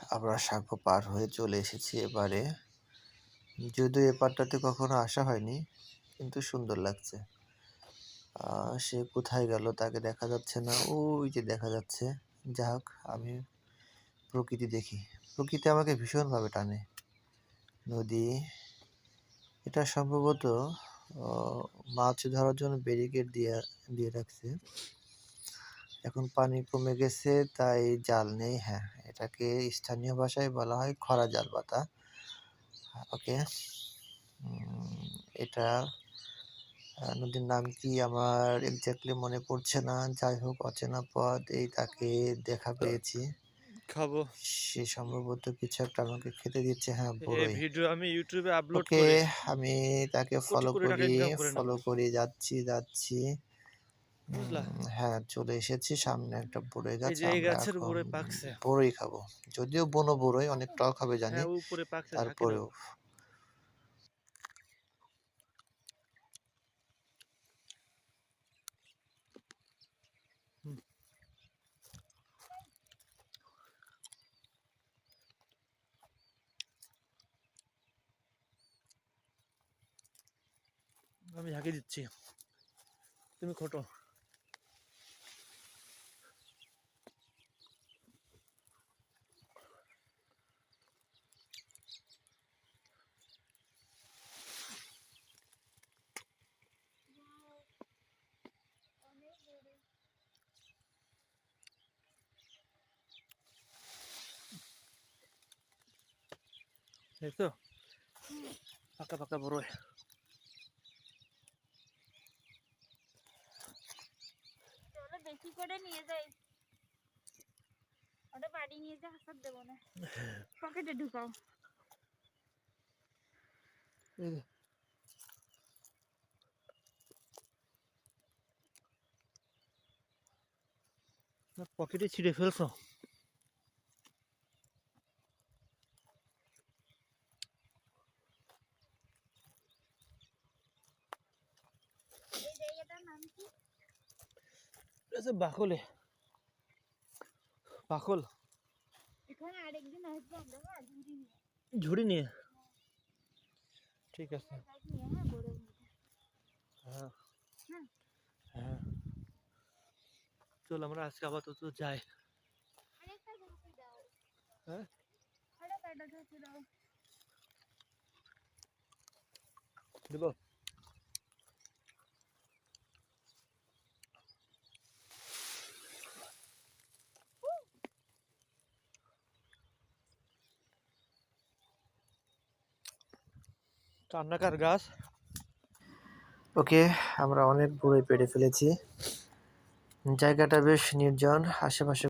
আমরা সাঁকো পার হয়ে চলে এসেছি এবারে। যদিও এ পাড়টাতে কখনো আসা হয়নি, কিন্তু সুন্দর লাগছে। সে কোথায় গেল তাকে দেখা যাচ্ছে না। ওই যে দেখা যাচ্ছে। যা হোক, আমি প্রকৃতি দেখি। প্রকৃতি আমাকে ভীষণভাবে টানে। নদী, এটা সম্ভবত মাছ ধরার জন্য ব্যারিকেড দিয়ে রাখছে। এখন পানি কমে গেছে তাই জাল নেই। হ্যাঁ, এটাকে স্থানীয় ভাষায় বলা হয় খরা জাল পাতা। ওকে। এটা নদীর নাম কি আমার এক্স্যাক্টলি মনে পড়ছে না। যাই হোক, অচেনা পথ, এই তাকে দেখা পেয়েছি। খাবো। সে সম্ভবত কিছু একটা আমাকে খেতে দিচ্ছে। হ্যাঁ, এই বড়ই। ভিডিও আমি ইউটিউবে আপলোড ওকে, করে আমি তাকে কোটি কোটি টাকা ইনকাম করে নেব, ফলো করি যাচ্ছি। বুঝলা? হ্যাঁ, চলে এসেছি। সামনে একটা বড়ই এই গাছ। যে এই আমরা গাছের এখন উপরে পাকছে। বড়ই খাবো। যদিও বনো বড়ই অনেক টক হবে জানি, হ্যাঁ, উপরে পাকছে, ঝাঁকে দাও। তারপরেও। হুম, আমি ঝাঁকি দিচ্ছি, তুমি খোটো। দেখছো, পাকা পাকা বড়ই। চলো বেশি করে নিয়ে যাই, ওটা বাড়ি নিয়ে যা, হাসার দেবো না, পকেটে ঢুকাও। পকেটে ছিঁড়ে ফেলছো। এই জায়গাটার নাম কি? বাকলে, বাকল। এখানে আরেকদিন আসবো আমরা, না ঝুড়ি নিয়ে। ঝুড়ি নিয়ে, ঠিক আছে। নিয়ে, হ্যাঁ, বড় মধ্যে। হ্যাঁ হ্যাঁ, হ্যাঁ, চল আমরা আজকে আপাতত যাই। আরেকটা ঝুড়ি দাও। হ্যাঁ, আরেকটা ঝুড়ি দাও। দেবো। কান্নাকার গাছ। ওকে, আমরা অনেক বড়ই পেড়ে ফেলেছি। জায়গাটা বেশ নির্জন, আশেপাশে